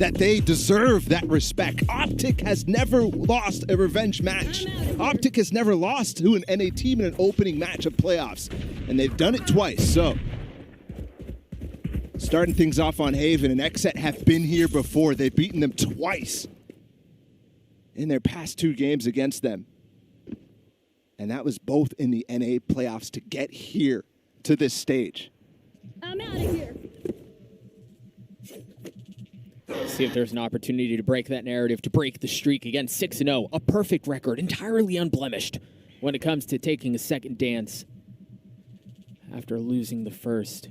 that they deserve that respect. Optic has never lost a revenge match. Optic has never lost to an NA team in an opening match of playoffs, and they've done it twice. So, starting things off on Haven, and XSET have been here before. They've beaten them twice in their past 2 games against them. And that was both in the NA playoffs to get here to this stage. I'm out of here. See if there's an opportunity to break that narrative, to break the streak. Again, 6-0, a perfect record, entirely unblemished when it comes to taking a second dance after losing the first.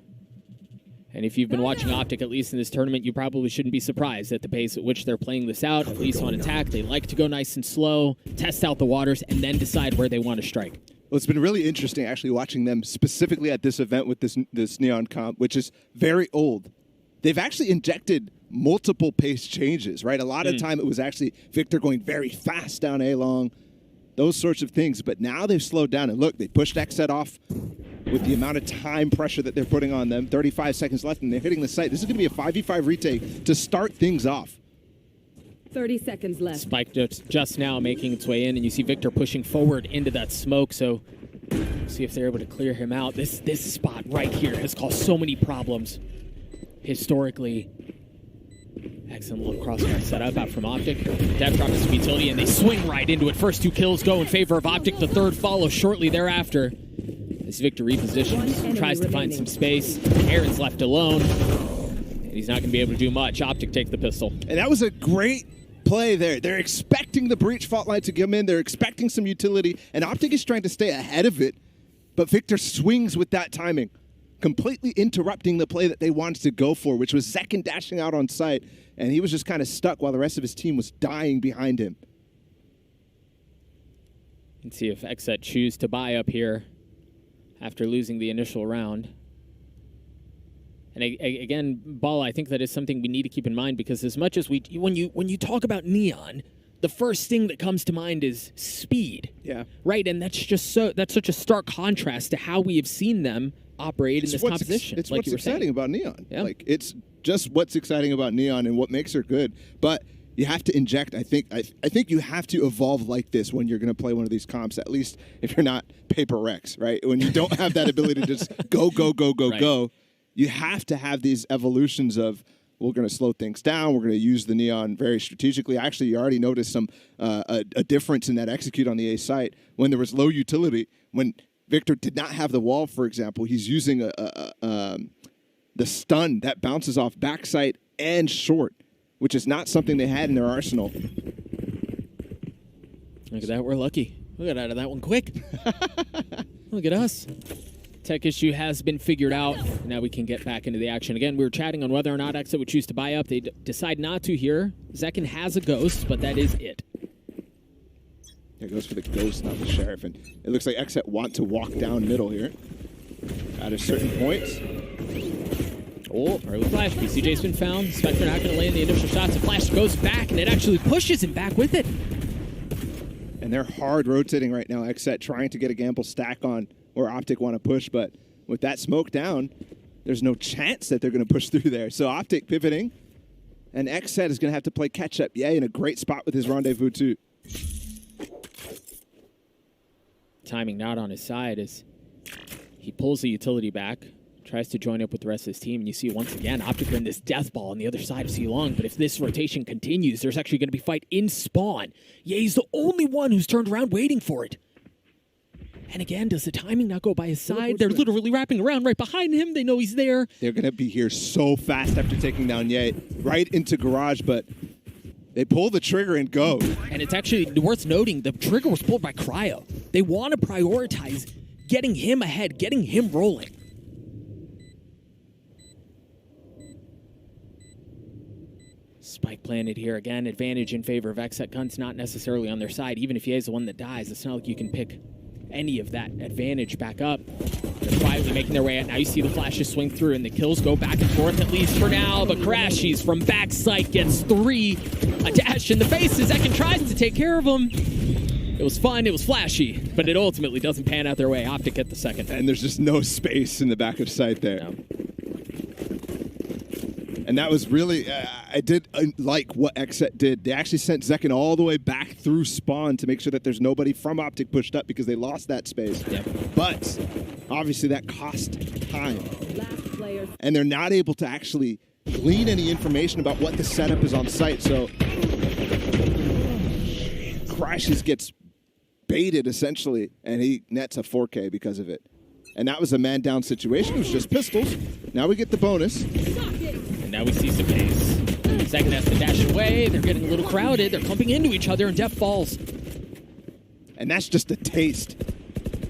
And if you've been watching Optic, at least in this tournament, you probably shouldn't be surprised at the pace at which they're playing this out, at least on attack. They like to go nice and slow, test out the waters, and then decide where they want to strike. Well, it's been really interesting actually watching them specifically at this event with this Neon comp, which is very old. They've actually injected multiple pace changes, right? A lot of time it was actually Victor going very fast down A-long, those sorts of things. But now they've slowed down. And look, they pushed XSET off with the amount of time pressure that they're putting on them. 35 seconds left, and they're hitting the site. This is going to be a 5v5 retake to start things off. 30 seconds left. Spike just now making its way in, and you see Victor pushing forward into that smoke, so see if they're able to clear him out. This spot right here has caused so many problems historically. Excellent little crossfire setup out from Optic. Death drop is some utility, and they swing right into it. First 2 kills go in favor of Optic. The third follows shortly thereafter. As Victor repositions, tries to find some space. Aaron's left alone, and he's not going to be able to do much. Optic takes the pistol. And that was a great play there. They're expecting the breach fault line to come in. They're expecting some utility, and Optic is trying to stay ahead of it, but Victor swings with that timing, completely interrupting the play that they wanted to go for, which was Zekin dashing out on site, and he was just kind of stuck while the rest of his team was dying behind him. Let's see if XSET choose to buy up here after losing the initial round. And again, Ball, I think that is something we need to keep in mind, because as much as when you talk about Neon, the first thing that comes to mind is speed. Yeah. Right, and that's such a stark contrast to how we have seen them operate in this composition. It's like what's exciting about Neon. Yeah. Like, it's just what's exciting about Neon and what makes her good. But you have to inject. I think you have to evolve like this when you're going to play one of these comps, at least if you're not Paper Rex, right? When you don't have that ability to just go, right. go, you have to have these evolutions of, we're going to slow things down. We're going to use the Neon very strategically. Actually, you already noticed some a difference in that execute on the A site. When there was low utility, when Victor did not have the wall, for example, he's using the stun that bounces off backside and short, which is not something they had in their arsenal. Look at that, we're lucky. We got out of that one quick. Look at us. Tech issue has been figured out. Now we can get back into the action. Again, we were chatting on whether or not XSET would choose to buy up. They decide not to here. Zekin has a ghost, but that is it. There goes for the ghost, not the sheriff. And it looks like XSET want to walk down middle here at a certain point. Oh, early flash. BCJ's been found. Spectre not going to land the initial shots. The flash goes back, and it actually pushes him back with it. And they're hard rotating right now. XSET trying to get a gamble stack on where Optic want to push, but with that smoke down, there's no chance that they're going to push through there. So Optic pivoting, and XSET is going to have to play catch-up. Yeah, in a great spot with his rendezvous, too. Timing not on his side as he pulls the utility back, tries to join up with the rest of his team, and you see once again Optic are in this death ball on the other side of C-Long, but if this rotation continues, there's actually going to be fight in spawn. Yeah, he's the only one who's turned around waiting for it. And again, does the timing not go by his side? They're literally wrapping around right behind him. They know he's there. They're going to be here so fast after taking down Ye, right into garage, but they pull the trigger and go. And it's actually worth noting, the trigger was pulled by Cryo. They want to prioritize getting him ahead, getting him rolling. Spike planted here again. Advantage in favor of XSET. Gun's not necessarily on their side. Even if he is the one that dies, it's not like you can pick any of that advantage back up. They're quietly making their way out. Now you see the flashes swing through, and the kills go back and forth, at least for now. But Crashies from backside gets 3. A dash in the face as Zekin tries to take care of him. It was fun, it was flashy, but it ultimately doesn't pan out their way. Optic get the second. And there's just no space in the back of sight there. No. And that was really, I did like what XSET did. They actually sent Zekin all the way back through spawn to make sure that there's nobody from Optic pushed up because they lost that space. Yep. But obviously that cost time. Last player. And they're not able to actually glean any information about what the setup is on site. So Crashes gets baited essentially, and he nets a 4K because of it. And that was a man down situation. It was just pistols. Now we get the bonus. And now we see some pace. Second has to dash away. They're getting a little crowded. They're clumping into each other, and Def falls. And that's just a taste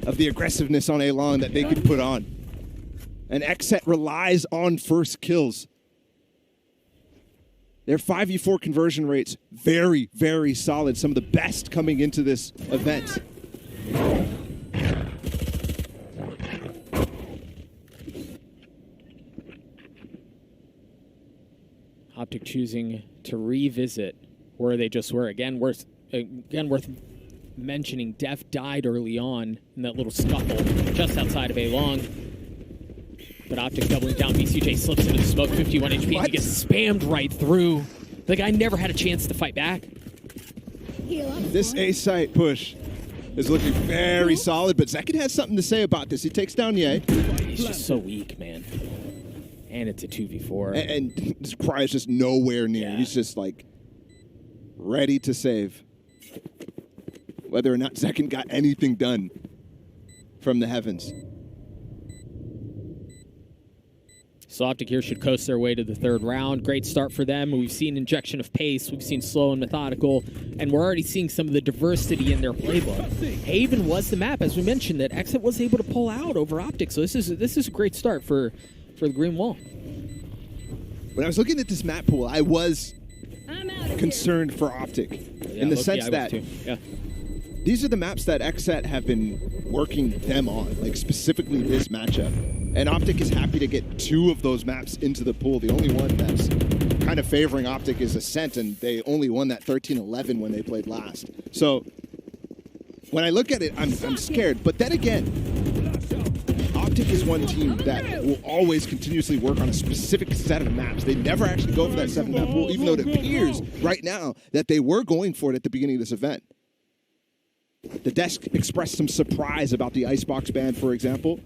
of the aggressiveness on A-Long that they could put on. And XSET relies on first kills. Their 5v4 conversion rates, very, very solid. Some of the best coming into this event. Optic choosing to revisit where they just were. Again, worth mentioning, Def died early on in that little scuffle just outside of A-Long. But Optic doubling down. VCJ slips into the smoke, 51 HP. What? He gets spammed right through. The guy never had a chance to fight back. This A-site push is looking very solid, but Zekin has something to say about this. He takes down Ye. He's just so weak, man. And it's a 2v4. And this Cry is just nowhere near. Yeah. He's just like ready to save. Whether or not Zekin got anything done from the heavens. So Optic here should coast their way to the third round. Great start for them. We've seen injection of pace. We've seen slow and methodical. And we're already seeing some of the diversity in their playbook. Haven was the map, as we mentioned, that XSET was able to pull out over Optic. So this is a great start for the Green Wall. When I was looking at this map pool, I was I'm out of concerned for Optic. Yeah, in the low-key, sense I was that too. Yeah. these are the maps that XSET have been working them on, like specifically this matchup. And Optic is happy to get 2 of those maps into the pool. The only one that's kind of favoring Optic is Ascent, and they only won that 13-11 when they played last. So when I look at it, I'm scared. But then again, Optic is one team that will always continuously work on a specific set of maps. They never actually go for that 7-map pool, even though it appears right now that they were going for it at the beginning of this event. The desk expressed some surprise about the Icebox ban, for example.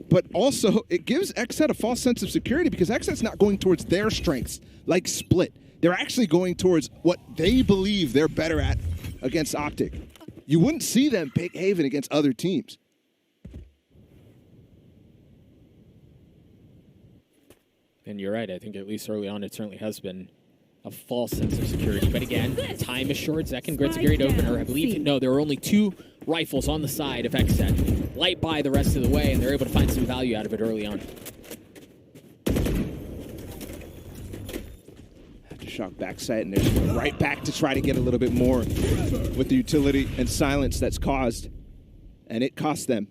But also, it gives XSET a false sense of security because XSET's not going towards their strengths, like Split. They're actually going towards what they believe they're better at against Optic. You wouldn't see them pick Haven against other teams. And you're right. I think at least early on, it certainly has been a false sense of security. But again, time is short. Zekin gets a great opener. I believe, no, there were only 2 rifles on the side of XSET. Light by the rest of the way, and they're able to find some value out of it early on. Have to shock backside, and they're going right back to try to get a little bit more with the utility and silence that's caused. And it cost them.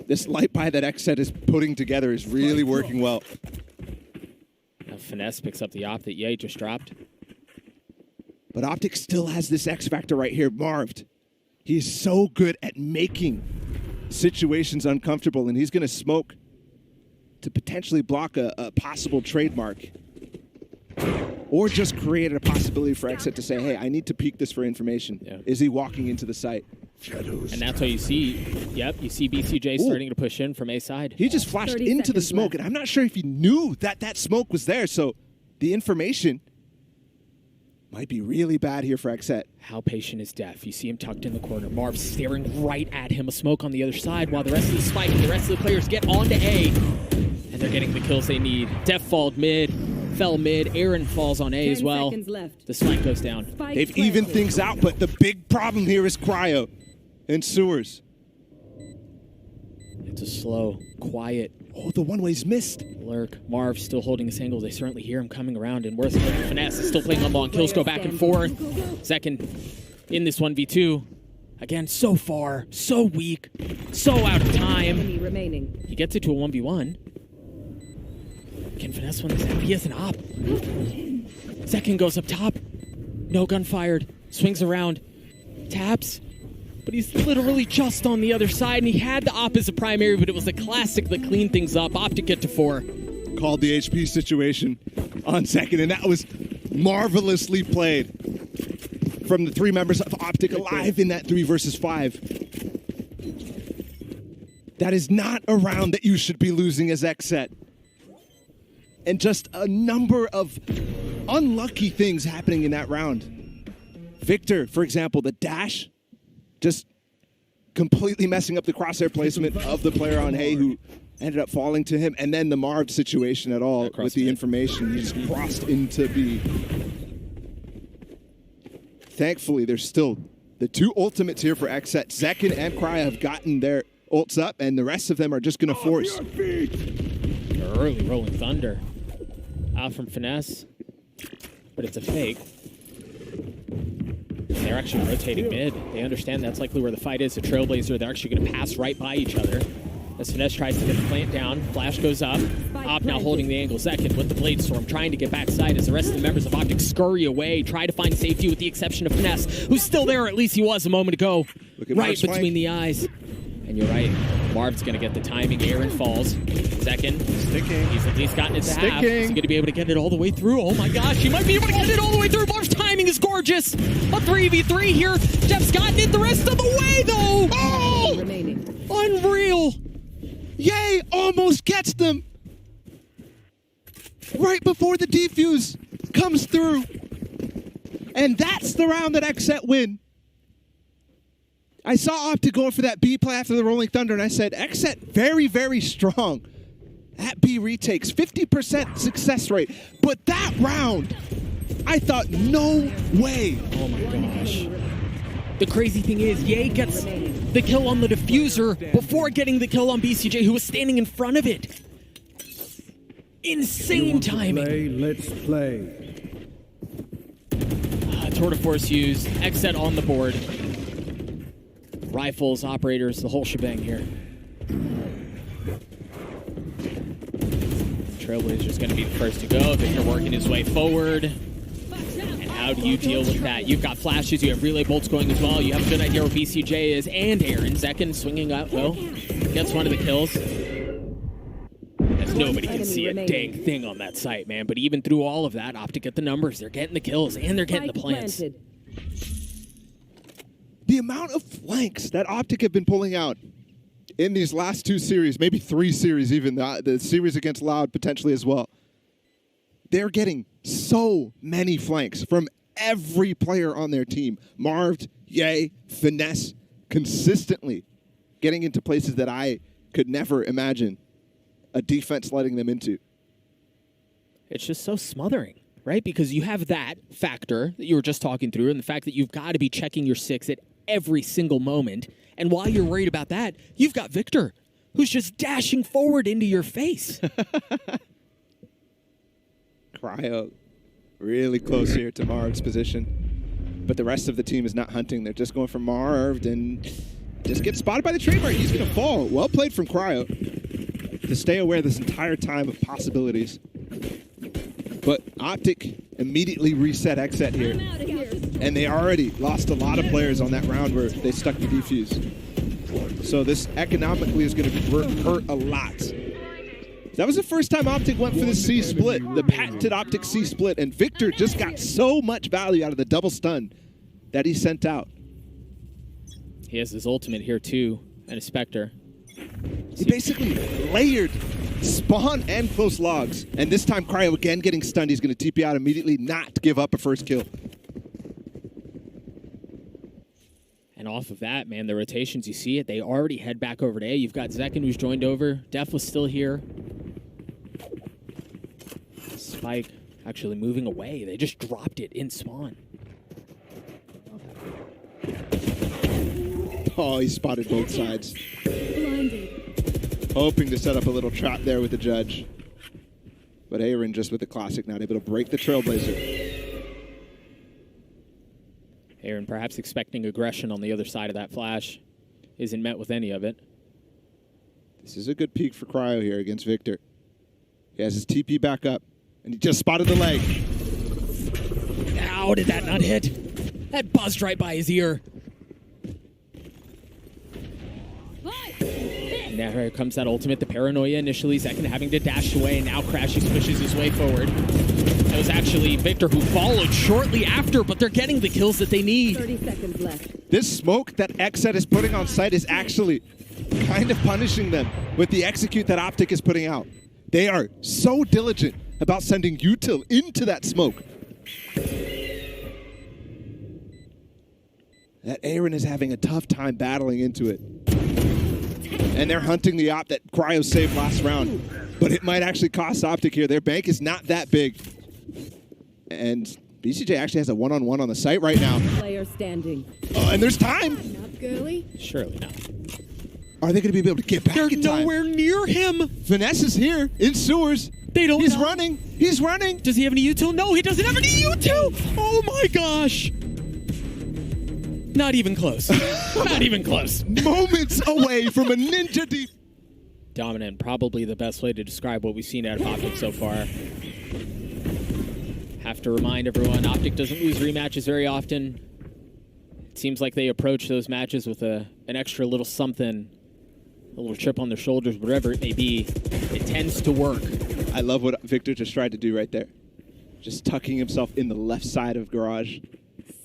This light buy that XSET is putting together is really working well. Now Finesse picks up the op that Ye just dropped. But Optic still has this X factor right here, Marved. He's so good at making situations uncomfortable, and he's going to smoke to potentially block a possible trademark. Or just create a possibility for XSET to say, hey, I need to peek this for information. Yeah. Is he walking into the site? And that's what you see. Yep, you see BCJ starting to push in from A side. He just flashed 30 into the seconds smoke, left. and I'm not sure if he knew that that smoke was there, so the information might be really bad here for XSET. How patient is Def? You see him tucked in the corner. Marv staring right at him. A smoke on the other side while the rest of the spike and the rest of the players get onto A. And they're getting the kills they need. Def fell mid. Aaron falls on A as 10 well. seconds left. The spike goes down. Spike They've planted. evened things out, but the big problem here is Cryo and Sewers. It's a slow, quiet Oh, the one-way's missed. lurk. Marv still holding his angle. They certainly hear him coming around. And Worth Finesse is still playing on long. Kills go back and forth. Second in this 1v2. Again, so far, so weak, so out of time. Enemy remaining. He gets it to a 1v1. Can Finesse win this? He has an op. Second goes up top. No gun fired. Swings around. Taps. But he's literally just on the other side, and he had the op as a primary, but it was a classic that cleaned things up. Optic get to 4. called the HP situation on second, and that was marvelously played from the 3 members of Optic alive in that 3 versus 5. That is not a round that you should be losing as XSET. And just a number of unlucky things happening in that round. Victor, for example, the dash, just completely messing up the crosshair placement of the player on Hay, who ended up falling to him. And then the Marv situation at all with the information. He just crossed into B. Thankfully, there's still the 2 ultimates here for XSET. Zekin and Cryo have gotten their ults up, and the rest of them are just going to force. Early Rolling Thunder. Out from Finesse, but it's a fake. They're actually rotating mid. They understand that's likely where the fight is. The Trailblazer, they're actually going to pass right by each other. As Finesse tries to get the plant down, Flash goes up. Op now holding the angle. Second with the Blade Storm, trying to get backside as the rest of the members of Optic scurry away, try to find safety with the exception of Finesse, who's still there, or at least he was a moment ago. Right between the eyes. And you're right, Marv's going to get the timing. Aaron falls. Second. Sticking. He's at least gotten it to half. He's going to be able to get it all the way through. Oh my gosh, he might be able to get it all the way through. Marv's timing is gorgeous. A 3v3 here. Jeff's gotten it the rest of the way, though. Oh! Remaining. Unreal. Yay, almost gets them. Right before the defuse comes through. And that's the round that XSET win. I saw Optic go for that B play after the Rolling Thunder, and I said, XSET very, very strong. That B retakes, 50% success rate. But that round, I thought, no way. Oh my gosh. The crazy thing is, Ye gets the kill on the diffuser before getting the kill on BCJ, who was standing in front of it. Insane timing. Let's play. Tour de force used. XSET on the board. Rifles, operators, the whole shebang here. Trailblazer's going to be the first to go. Victor working his way forward. And how do you deal with that? You've got flashes, you have relay bolts going as well. You have a good idea where BCJ is, and Aaron. Zekin swinging up, well, gets one of the kills. As nobody can see a dang thing on that site, man. But even through all of that, Optic get the numbers. They're getting the kills, and they're getting the plants. The amount of flanks that Optic have been pulling out in these last 2 series, maybe 3 series even, the series against Loud potentially as well. They're getting so many flanks from every player on their team. Marv, Ye, Finesse, consistently getting into places that I could never imagine a defense letting them into. It's just so smothering, right? Because you have that factor that you were just talking through, and the fact that you've got to be checking your 6 at every single moment. And while you're worried about that, you've got Victor, who's just dashing forward into your face. Cryo really close here to Marv's position. But the rest of the team is not hunting. They're just going for Marv and just get spotted by the trademark. He's going to fall. Well played from Cryo to stay aware this entire time of possibilities. But Optic immediately reset XSET here. And they already lost a lot of players on that round where they stuck the defuse. So this economically is going to hurt a lot. That was the first time Optic went for the C split, the patented Optic C split, and Victor just got so much value out of the double stun that he sent out. He has his ultimate here too, and a Spectre. He basically layered spawn and close logs, and this time Cryo again getting stunned. He's going to TP out immediately, not give up a first kill. And off of that, man, the rotations, you see it, they already head back over to A. You've got Zekin who's joined over. Def was still here. Spike actually moving away. They just dropped it in spawn. Oh, he spotted both sides. Blinded. Hoping to set up a little trap there with the judge. But Aaron just with the classic, not able to break the Trailblazer. Aaron perhaps expecting aggression on the other side of that flash. Isn't met with any of it. This is a good peek for Cryo here against Victor. He has his TP back up, and he just spotted the leg. How did that not hit? That buzzed right by his ear. Now here comes that ultimate, the paranoia initially. Zekin having to dash away, and now Crashies pushes his way forward. That was actually Victor who followed shortly after, but they're getting the kills that they need. 30 seconds left. This smoke that XSET is putting on site is actually kind of punishing them with the execute that Optic is putting out. They are so diligent about sending util into that smoke. That Aaron is having a tough time battling into it. And they're hunting the op that Cryo saved last round. But it might actually cost Optic here. Their bank is not that big. And BCJ actually has a one-on-one on the site right now. Player standing. Oh, and there's time. Not girly. Surely not. Are they going to be able to get back They're in time? nowhere near him. Finesse is here in sewers. They don't He's know. running. He's running. Does he have any util? No, he doesn't have any util. Oh my gosh. Not even close. Not even close. Moments away from a ninja deep. Dominant, probably the best way to describe what we've seen out of Optic so far. Have to remind everyone, Optic doesn't lose rematches very often. It seems like they approach those matches with an extra little something, a little chip on their shoulders, whatever it may be. It tends to work. I love what Victor just tried to do right there. Just tucking himself in the left side of Garage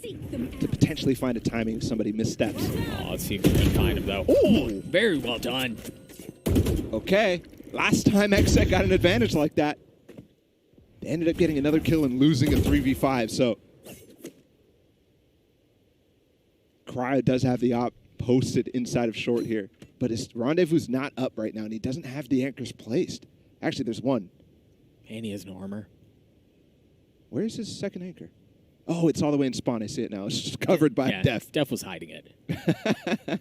to potentially find a timing if somebody missteps. Oh, let's see if we can find him, though. Ooh, very well done. Okay. Last time XSET got an advantage like that, they ended up getting another kill and losing a 3v5, so Cryo does have the op posted inside of short here, but his rendezvous's not up right now, and he doesn't have the anchors placed. Actually, there's one. And he has no armor. Where's his second anchor? Oh, it's all the way in spawn. I see it now. It's just covered by Yeah, Def. Def was hiding it.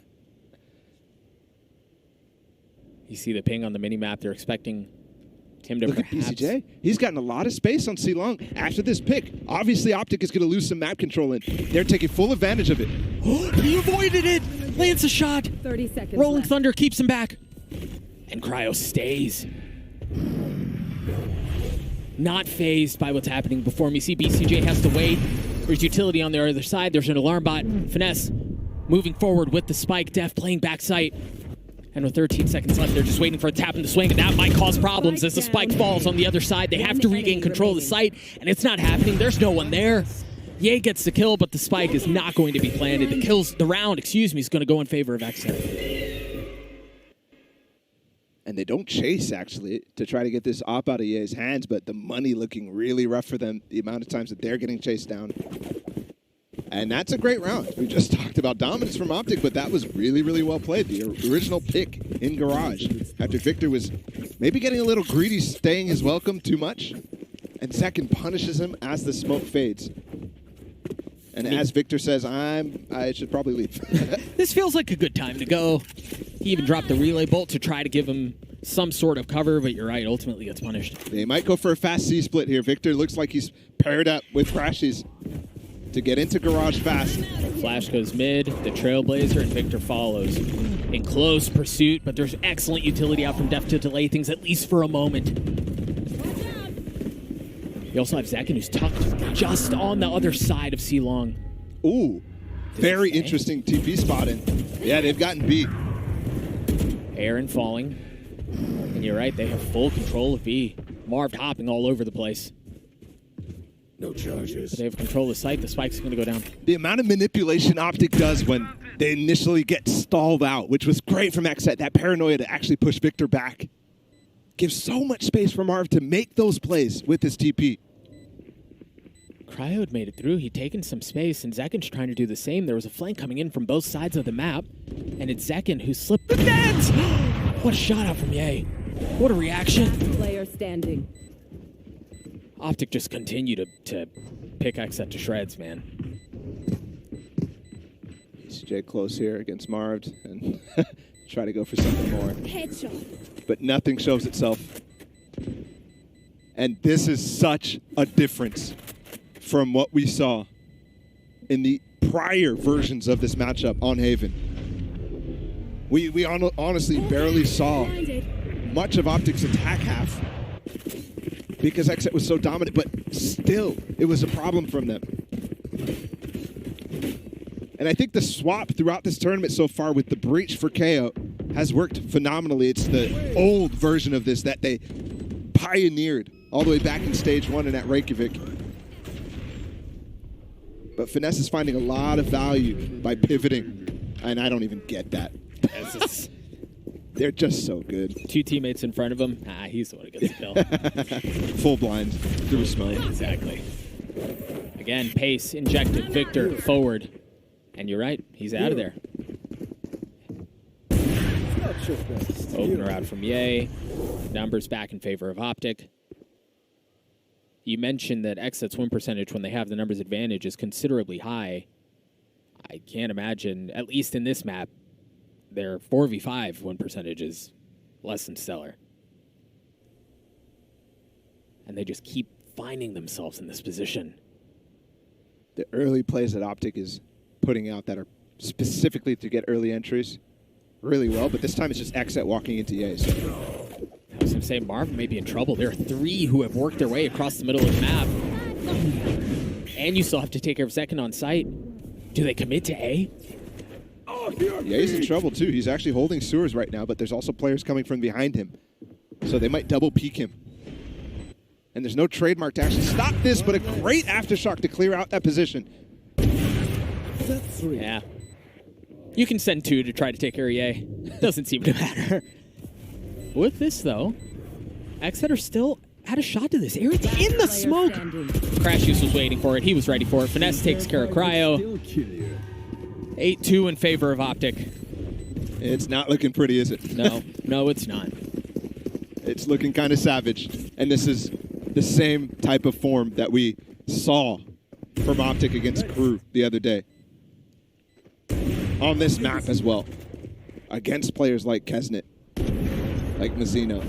You see the ping on the mini-map. They're expecting him to Look at perhaps... BCJ. He's gotten a lot of space on C-Long after this pick. Obviously, Optic is going to lose some map control, and they're taking full advantage of it. He avoided it! Lands a shot! 30 seconds Rolling left. Thunder keeps him back. And Cryo stays. Not phased by what's happening before him. You see BCJ has to wait. There's utility on the other side. There's an alarm bot. Finesse moving forward with the spike. Def playing back sight. And with 13 seconds left, they're just waiting for a tap in the swing, and that might cause problems as the spike falls on the other side. They have to regain control of the site, and it's not happening. There's no one there. Ye gets the kill, but the spike is not going to be planted. The round, is going to go in favor of XSET. And they don't chase, actually, to try to get this op out of Ye's hands, but the money looking really rough for them, the amount of times that they're getting chased down. And that's a great round. We just talked about dominance from Optic, but that was really, really well played. The original pick in Garage after Victor was maybe getting a little greedy, staying his welcome too much. And second punishes him as the smoke fades. And as Victor says, I should probably leave. This feels like a good time to go. He even dropped the relay bolt to try to give him some sort of cover, but you're right, ultimately gets punished. They might go for a fast C-split here. Victor looks like he's paired up with Crashies to get into Garage fast. Flash goes mid, the Trailblazer, and Victor follows. In close pursuit, but there's excellent utility out from Def to delay things at least for a moment. You also have Zekin, who's tucked just on the other side of C-Long. Ooh, very interesting TP spotting. Yeah, they've gotten beat. Aaron falling. And you're right, they have full control of B. Marv hopping all over the place. No charges. They have control of the site. The spike's going to go down. The amount of manipulation Optic does when they initially get stalled out, which was great from XSET, that paranoia to actually push Victor back, gives so much space for Marv to make those plays with his TP. Cryo had made it through. He'd taken some space, and Zekin's trying to do the same. There was a flank coming in from both sides of the map, and it's Zekin who slipped the net! What a shot out from Ye. What a reaction. Player standing. Optic just continue to pick XSET to shreds, man. BCJ close here against Marv and try to go for something more. Headshot. But nothing shows itself. And this is such a difference from what we saw in the prior versions of this matchup on Haven. We honestly barely saw much of Optic's attack half because XSET was so dominant, but still, it was a problem from them. And I think the swap throughout this tournament so far with the breach for KO has worked phenomenally. It's the old version of this that they pioneered all the way back in stage 1 and at Reykjavik. But Finesse is finding a lot of value by pivoting, and I don't even get that. They're just so good. 2 teammates in front of him. He's the one who gets the kill. Full blind through smoke. Exactly. Again, pace injected. Victor forward. And you're right. He's out of there. Opener out from Ye. Numbers back in favor of Optic. You mentioned that XSET's win percentage when they have the numbers advantage is considerably high. I can't imagine, at least in this map, their 4v5 win percentage is less than stellar. And they just keep finding themselves in this position. The early plays that Optic is putting out that are specifically to get early entries really well, but this time it's just XSET walking into Ye. So. I was going to say, Marv may be in trouble. There are 3 who have worked their way across the middle of the map. And you still have to take care of second on site. Do they commit to A? Yeah, he's in trouble too. He's actually holding sewers right now, but there's also players coming from behind him. So they might double peek him. And there's no trademark to actually stop this, but a great aftershock to clear out that position. Yeah. You can send 2 to try to take care of Ye. Doesn't seem to matter. With this, though, XSET still had a shot to this. Aaron's in the smoke. Crashius was waiting for it. He was ready for it. Finesse takes care of Cryo. 8-2 in favor of Optic. It's not looking pretty, is it? No, it's not. It's looking kind of savage. And this is the same type of form that we saw from Optic against Crew the other day. On this map as well. Against players like Kesnet, like Mazzino.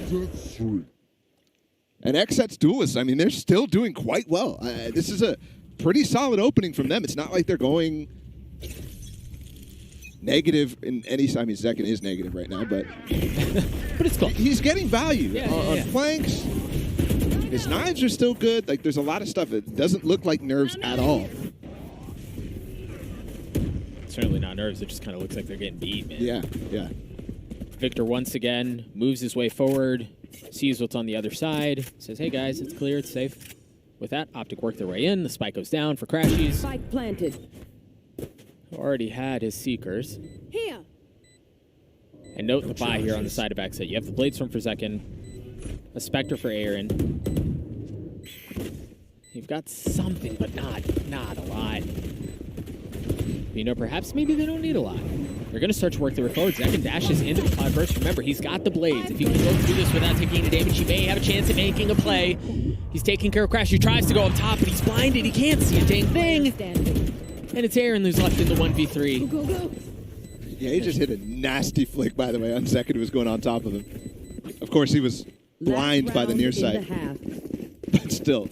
And XSET's duelists, I mean, they're still doing quite well. This is a pretty solid opening from them. It's not like they're going negative in any... I mean, Zekin is negative right now, but... but it's close. He's getting value on yeah. flanks. His knives are still good. Like, there's a lot of stuff. It doesn't look like nerves at all. Certainly not nerves. It just kind of looks like they're getting beat, man. Yeah. Victor once again moves his way forward, sees what's on the other side, says, hey guys, it's clear, it's safe. With that, Optic work their way in. The spike goes down for Crashies. Spike planted. Already had his Seekers. Here. And note the buy here on the side of XSET. You have the Bladestorm for Zekin, a Spectre for Aaron. You've got something, but not a lot. You know, perhaps maybe they don't need a lot. They're going to start to work their way forward. Zekin dashes into the cloud burst. Remember, he's got the blades. If he can go through this without taking any damage, he may have a chance at making a play. He's taking care of Crash. He tries to go up top, but he's blinded. He can't see a dang thing. And it's Aaron who's left in the 1v3. Go. Yeah, he just hit a nasty flick, by the way, on Zekin, who was going on top of him. Of course, he was blind by the near side. But still,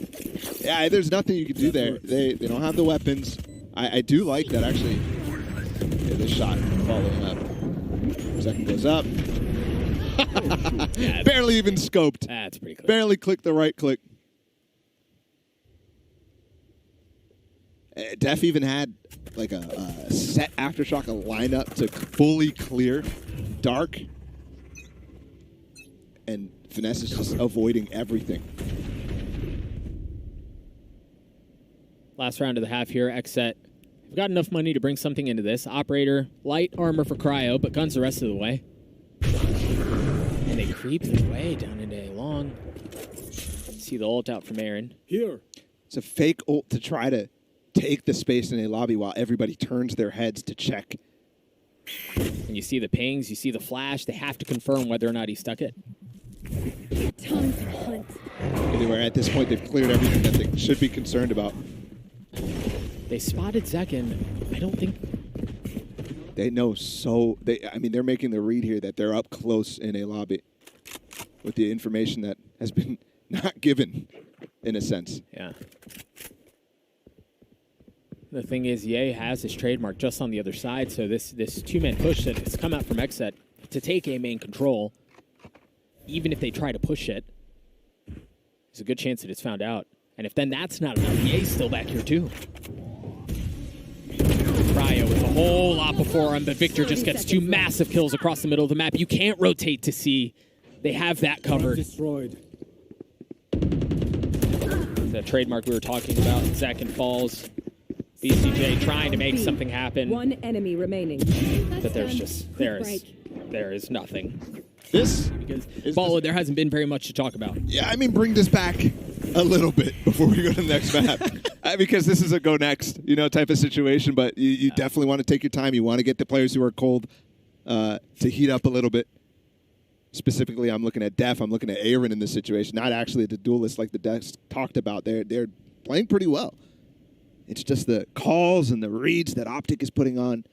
yeah, there's nothing you can do there. They don't have the weapons. I do like that, actually. Yeah, this shot following up. Zekin goes up. Yeah, barely even scoped. That's pretty clear. Barely clicked the right click. Def even had like a set aftershock, a lineup to fully clear Dark. And Finesse is just avoiding everything. Last round of the half here, XSET. We've got enough money to bring something into this. Operator, light armor for Cryo, but guns the rest of the way. And they creep their way down into A long. See the ult out from Aaron. Here. It's a fake ult to try to take the space in a lobby while everybody turns their heads to check. And you see the pings, you see the flash. They have to confirm whether or not he stuck it. Time to hunt. Anywhere at this point, they've cleared everything that they should be concerned about. They spotted Zekin. I don't think... They know so... I mean, they're making the read here that they're up close in a lobby with the information that has been not given, in a sense. Yeah. The thing is, Ye has his trademark just on the other side, so this two-man push that has come out from XSET to take A main control, even if they try to push it, there's a good chance that it's found out. And if then that's not enough, Ye's still back here too. Cryo with a whole lot before him, but Victor just gets 2 massive kills across the middle of the map. You can't rotate to see. They have that covered. Destroyed. The trademark we were talking about, second falls. BCJ trying to make something happen. 1 enemy remaining. But there is nothing. This Because is Balo, there hasn't been very much to talk about. Yeah, I mean, bring this back a little bit before we go to the next map. Because this is a go next, type of situation. But you definitely want to take your time. You want to get the players who are cold to heat up a little bit. Specifically, I'm looking at Def. I'm looking at Aaron in this situation. Not actually the duelist like the Def talked about. They're playing pretty well. It's just the calls and the reads that Optic is putting on.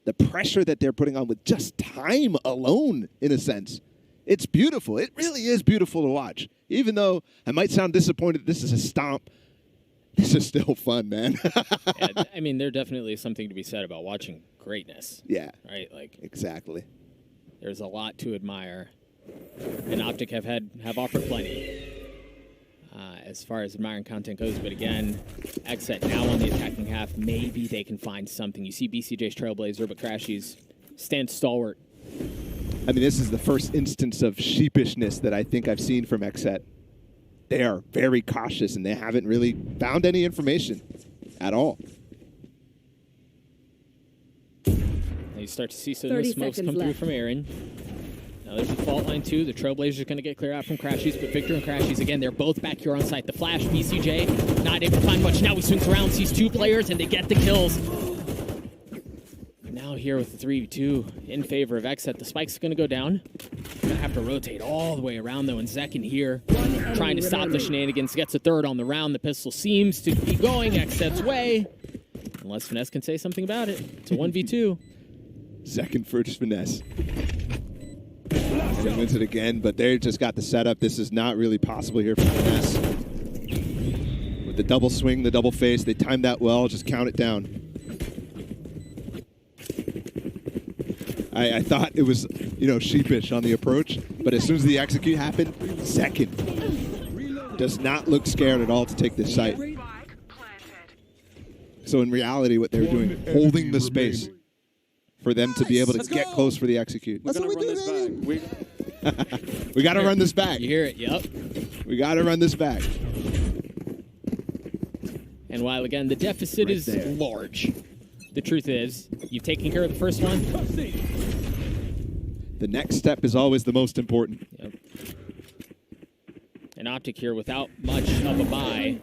The pressure that they're putting on with just time alone, in a sense. It's beautiful. It really is beautiful to watch. Even though I might sound disappointed this is a stomp, this is still fun, man. Yeah, I mean, there definitely is something to be said about watching greatness. Yeah. Right? Like, exactly. there's a lot to admire. And Optic have offered plenty. As far as admiring content goes, but again, XSET now on the attacking half, maybe they can find something. You see BCJ's Trailblazer, but Crashies stand stalwart. I mean, this is the first instance of sheepishness that I think I've seen from XSET. They are very cautious, and they haven't really found any information at all. Now you start to see some of the smokes come through from Aaron. Now there's the fault line too. The Trailblazers are going to get clear out from Crashies, but Victor and Crashies, again, they're both back here on site. The flash, BCJ, not able to find much. Now he swings around, sees 2 players, and they get the kills. Now here with the 3v2 in favor of XSET. The spike's going to go down. Going to have to rotate all the way around, though, and Zek in here trying to stop the shenanigans. Gets a 3rd on the round. The pistol seems to be going XSET's way. Unless Finesse can say something about it. It's a 1v2. Zek and first Finesse. And he wins it again, but they just got the setup. This is not really possible here for Finesse. With the double swing, the double face, they timed that well. Just count it down. I thought it was, sheepish on the approach, but as soon as the execute happened, second. Does not look scared at all to take this site. So in reality, what they're doing, holding the space for them to be able to get close for the execute. That's what we do, baby. We got to run this back. You hear it, yep. We got to run this back. And while, again, the deficit is large, the truth is, you've taken care of the first one. The next step is always the most important. Yep. And Optic here, without much of a buy,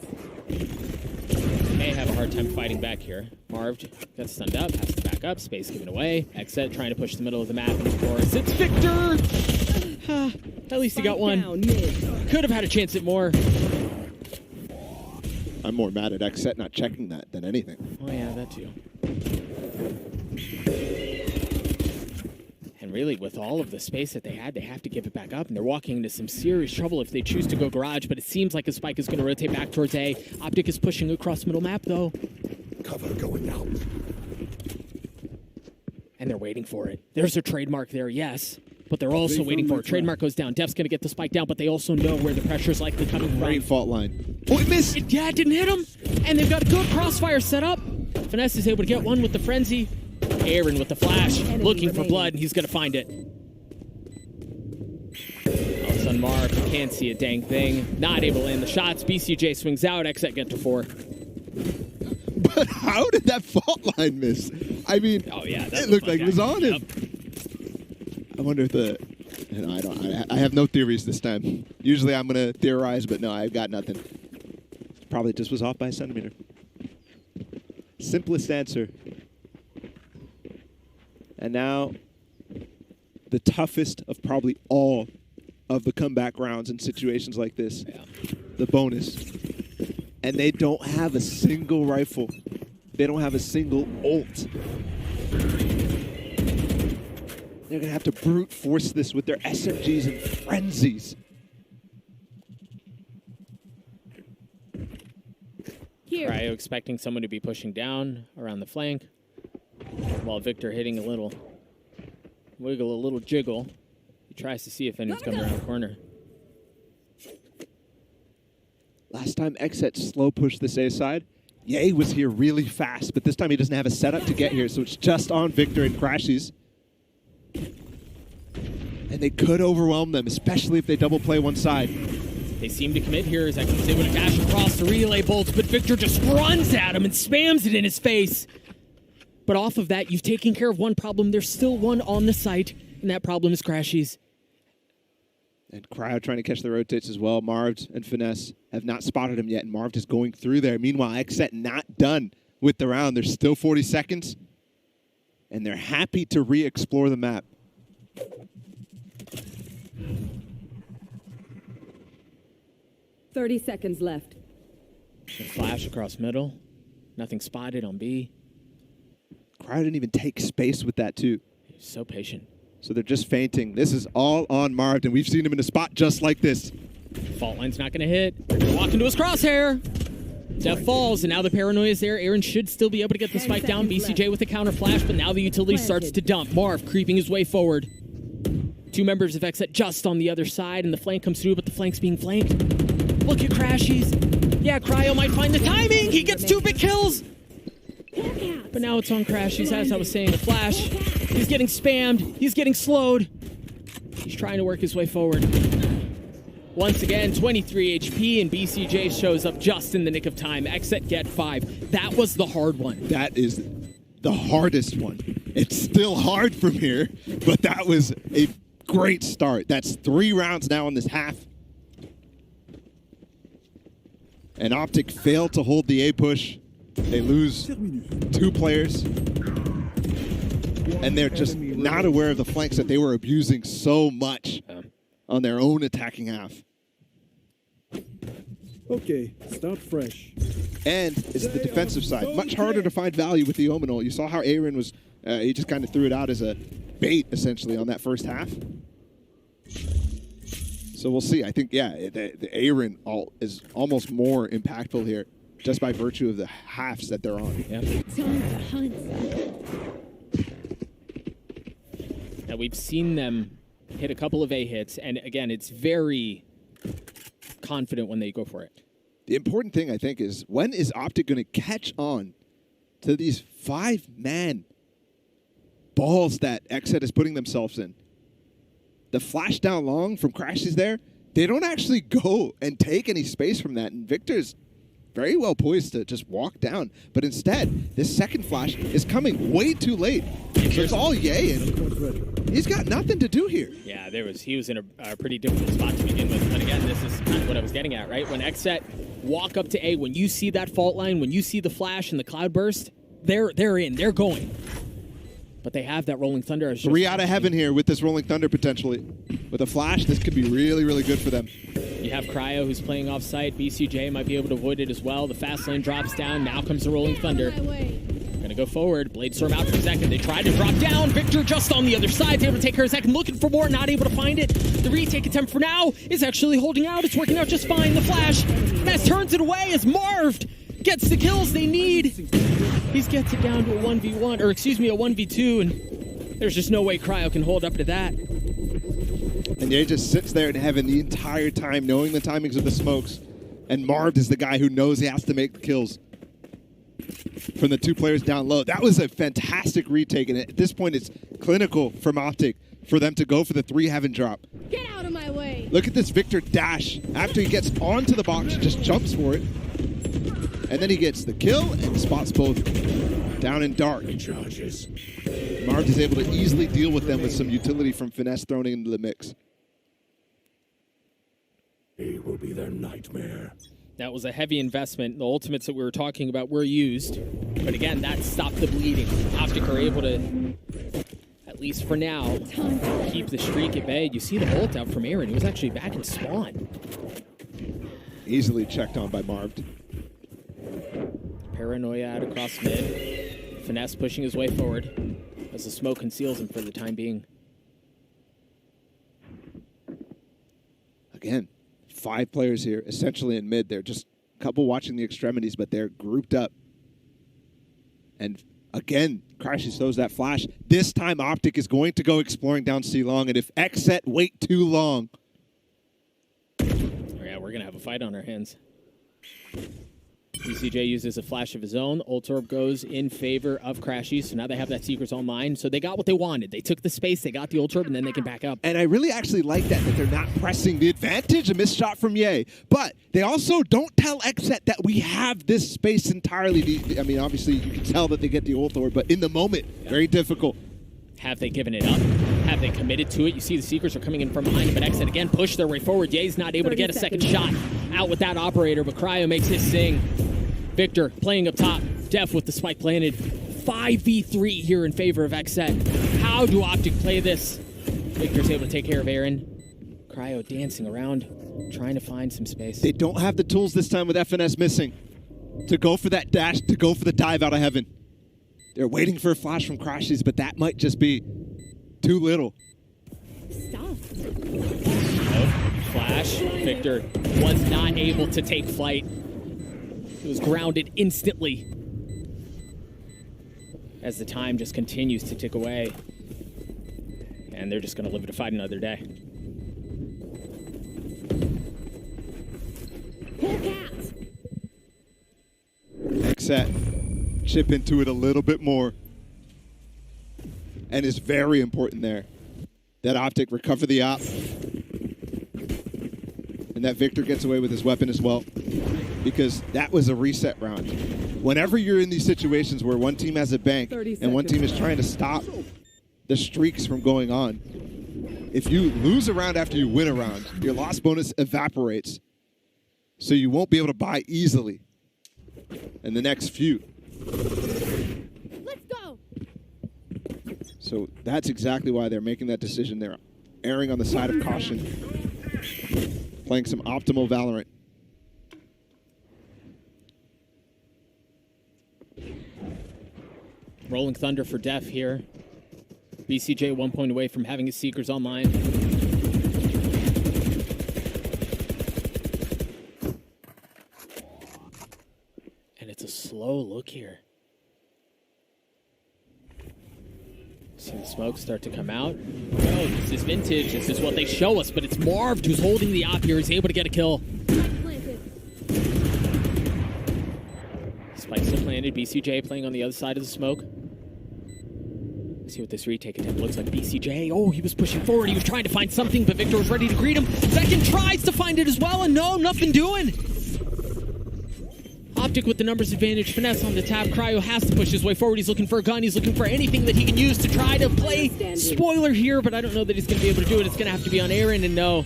may have a hard time fighting back here. Marved gets stunned up, has to back up, space given away. XSET trying to push the middle of the map, and of course, it's Victor! At least he got one. Could have had a chance at more. I'm more mad at XSET not checking that than anything. Oh yeah, that too. And really, with all of the space that they had, they have to give it back up, and they're walking into some serious trouble if they choose to go garage, but it seems like a spike is going to rotate back towards A. Optic is pushing across middle map, though. Cover going out. And they're waiting for it. There's a trademark there, yes, but they're also waiting for it. Trademark goes down. Def's going to get the spike down, but they also know where the pressure's likely coming from. Great fault line. Oh, it missed! Yeah, it didn't hit him, and they've got a good crossfire set up. Finesse is able to get one with the frenzy. Aaron with the flash, looking for blood, and he's going to find it. It's unmarked, can't see a dang thing. Not able to land the shots. BCJ swings out, XSET get to 4. But how did that fault line miss? I mean, Oh yeah, it looked like it was on him. I wonder if I have no theories this time. Usually I'm going to theorize, but no, I've got nothing. Probably just was off by a centimeter. Simplest answer. And now, the toughest of probably all of the comeback rounds in situations like this. Yeah. The bonus. And they don't have a single rifle. They don't have a single ult. They're going to have to brute force this with their SMGs and frenzies. Cryo expecting someone to be pushing down around the flank, while Victor hitting a little wiggle, a little jiggle. He tries to see if anyone's coming around the corner. Last time XSET slow pushed this A side, Ye was here really fast, but this time he doesn't have a setup to get here, so it's just on Victor and Crashies. And they could overwhelm them, especially if they double play one side. They seem to commit here as X is able to dash across the relay bolts, but Victor just runs at him and spams it in his face. But off of that, you've taken care of one problem. There's still one on the site, and that problem is Crashies. And Cryo trying to catch the rotates as well. Marv and Finesse have not spotted him yet, and Marv is going through there. Meanwhile, XSET not done with the round. There's still 40 seconds, and they're happy to re-explore the map. "30 seconds left." A flash across middle. Nothing spotted on B. Cryo didn't even take space with that, too. He's so patient. So they're just feinting. This is all on Marv, and we've seen him in a spot just like this. Fault line's not going to hit. They're going to walk into his crosshair. Death falls, and now the paranoia is there. Aaron should still be able to get the spike down. BCJ with a counter flash, but now the utility starts to dump. Marv creeping his way forward. Two members of XSET just on the other side, and the flank comes through, but the flank's being flanked. Look at Crashies. Yeah, Cryo might find the timing. He gets 2 big kills. But now it's on Crashies, as I was saying, the flash. He's getting spammed. He's getting slowed. He's trying to work his way forward. Once again, 23 HP, and BCJ shows up just in the nick of time. XSET get 5. That was the hard one. That is the hardest one. It's still hard from here, but that was a great start. That's 3 rounds now in this half. And Optic failed to hold the A push. They lose 2 players. And they're just not aware of the flanks that they were abusing so much on their own attacking half. Okay, start fresh. And it's the defensive side. Much harder to find value with the Omenal. You saw how Aaron was, he just kind of threw it out as a bait, essentially, on that first half. So we'll see. I think, yeah, the Aaron is almost more impactful here, just by virtue of the halves that they're on. Yeah. Time to hunt. Now we've seen them hit a couple of A hits, and again, it's very confident when they go for it. The important thing, I think, is when is Optic going to catch on to these 5-man balls that XSET is putting themselves in? The flash down long from Crashies there, they don't actually go and take any space from that, and Victor's very well poised to just walk down. But instead, this second flash is coming way too late. So it's all Ye, and he's got nothing to do here. Yeah, he was in a pretty difficult spot to begin with. But again, this is kind of what I was getting at, right? When XSET walk up to A, when you see that fault line, when you see the flash and the cloud burst, they're in, they're going. But they have that Rolling Thunder. As 3 out of heaven here with this Rolling Thunder potentially. With a flash, this could be really, really good for them. You have Cryo who's playing off site. BCJ might be able to avoid it as well. The fast lane drops down. Now comes the Rolling Thunder. Gonna go forward. Bladestorm out for a second. They try to drop down. Victor just on the other side. Able to take her a second. Looking for more. Not able to find it. The retake attempt for now is actually holding out. It's working out just fine. The flash. Ness turns it away as Marv gets the kills they need. He gets it down to a 1v1, or excuse me, a 1v2, and there's just no way Cryo can hold up to that. And Ye just sits there in heaven the entire time, knowing the timings of the smokes. And Marv is the guy who knows he has to make the kills from the 2 players down low. That was a fantastic retake, and at this point, it's clinical from Optic for them to go for the 3 heaven drop. Get out of my way. Look at this Victor dash. After he gets onto the box, he just jumps for it. And then he gets the kill and spots both down in dark. Charges. Marv is able to easily deal with them with some utility from Finesse thrown into the mix. He will be their nightmare. That was a heavy investment. The ultimates that we were talking about were used. But again, that stopped the bleeding. Optic are able to, at least for now, keep the streak at bay. You see the ult out from Aaron. He was actually back in spawn. Easily checked on by Marv. Paranoia out across mid. Finesse pushing his way forward as the smoke conceals him for the time being. Again, 5 players here, essentially in mid. They're just a couple watching the extremities, but they're grouped up. And again, Crashies throws that flash. This time, Optic is going to go exploring down C long, and if XSET wait too long... Oh yeah, we're going to have a fight on our hands. VCJ uses a flash of his own. Ult Orb goes in favor of Crashies, so now they have that Seekers online. So they got what they wanted. They took the space, they got the Ult Orb, and then they can back up. And I really actually like that they're not pressing the advantage. A missed shot from Ye. But they also don't tell XSET that we have this space entirely. I mean, obviously, you can tell that they get the Ult Orb, but in the moment, very difficult. Have they given it up? Have they committed to it? You see the Seekers are coming in from behind, but XSET again push their way forward. Ye's not able to get a second shot out with that operator, but Cryo makes his sing. Victor playing up top. Def with the spike planted. 5v3 here in favor of XSET. How do Optic play this? Victor's able to take care of Aaron. Cryo dancing around, trying to find some space. They don't have the tools this time with FNS missing to go for that dash, to go for the dive out of heaven. They're waiting for a flash from Crashies, but that might just be too little. Stop. Flash. Victor was not able to take flight. He was grounded instantly as the time just continues to tick away. And they're just going to live to fight another day. XSET chip into it a little bit more. And it's very important there that Optic recover the op. And that Victor gets away with his weapon as well. Because that was a reset round. Whenever you're in these situations where one team has a bank and one team is trying to stop the streaks from going on, if you lose a round after you win a round, your loss bonus evaporates. So you won't be able to buy easily in the next few. Let's go. So that's exactly why they're making that decision. They're erring on the side of caution, playing some optimal Valorant. Rolling Thunder for Def here. BCJ 1 point away from having his Seekers online. And it's a slow look here. See the smoke start to come out. Oh, this is vintage. This is what they show us, but it's Marv who's holding the op here. He's able to get a kill. Spikes are planted. BCJ playing on the other side of the smoke. See what this retake attempt looks like. BCJ, oh, he was pushing forward. He was trying to find something, but Victor was ready to greet him. Second tries to find it as well, and no, nothing doing. Optic with the numbers advantage. Finesse on the tap. Cryo has to push his way forward. He's looking for a gun. He's looking for anything that he can use to try to play spoiler here, but I don't know that he's going to be able to do it. It's going to have to be on Aaron, and no,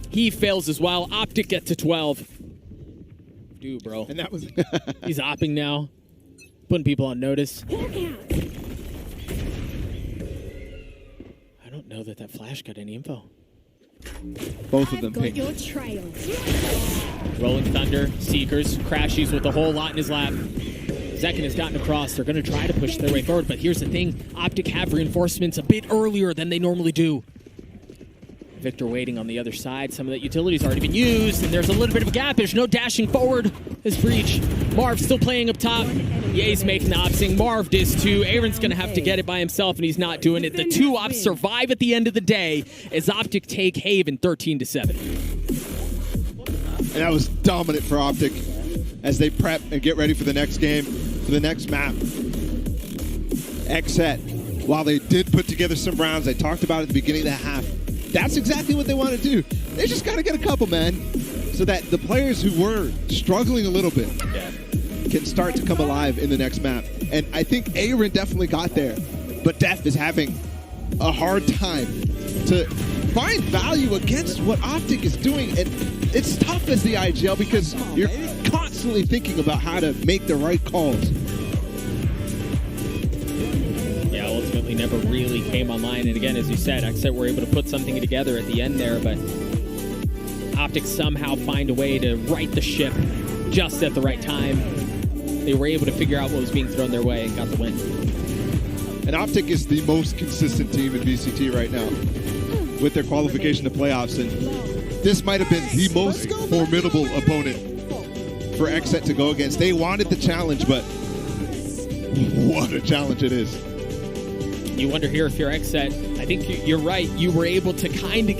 he fails as well. Optic gets to 12. Dude, bro. And that was... He's opping now. Putting people on notice. I don't know that that flash got any info. Both of them Got pink. your trail. Rolling Thunder, Seekers, Crashies with a whole lot in his lap. Zekin has gotten across. They're going to try to push their way forward, but here's the thing. Optic have reinforcements a bit earlier than they normally do. Victor waiting on the other side. Some of that utility's already been used, and there's a little bit of a gap. There's no dashing forward. This breach. Marv still playing up top. Ye's making the opsing. Marv does too. Aaron's going to have to get it by himself, and he's not doing it. The two ops survive at the end of the day as Optic take Haven 13-7. And that was dominant for Optic as they prep and get ready for the next game, for the next map. XSET, while they did put together some rounds, I talked about at the beginning of the half, that's exactly what they want to do. They just got to get a couple, man, so that the players who were struggling a little bit can start to come alive in the next map. And I think Aaron definitely got there, but Def is having a hard time to find value against what Optic is doing. And it's tough as the IGL because you're constantly thinking about how to make the right calls. Yeah, ultimately never really came online. And again, as you said, XSET were able to put something together at the end there, but Optic somehow find a way to right the ship just at the right time. They were able to figure out what was being thrown their way and got the win. And Optic is the most consistent team in VCT right now with their qualification to playoffs. And this might have been the most formidable opponent for XSET to go against. They wanted the challenge, but what a challenge it is. You wonder here if you're XSET. I think you're right. You were able to kind of get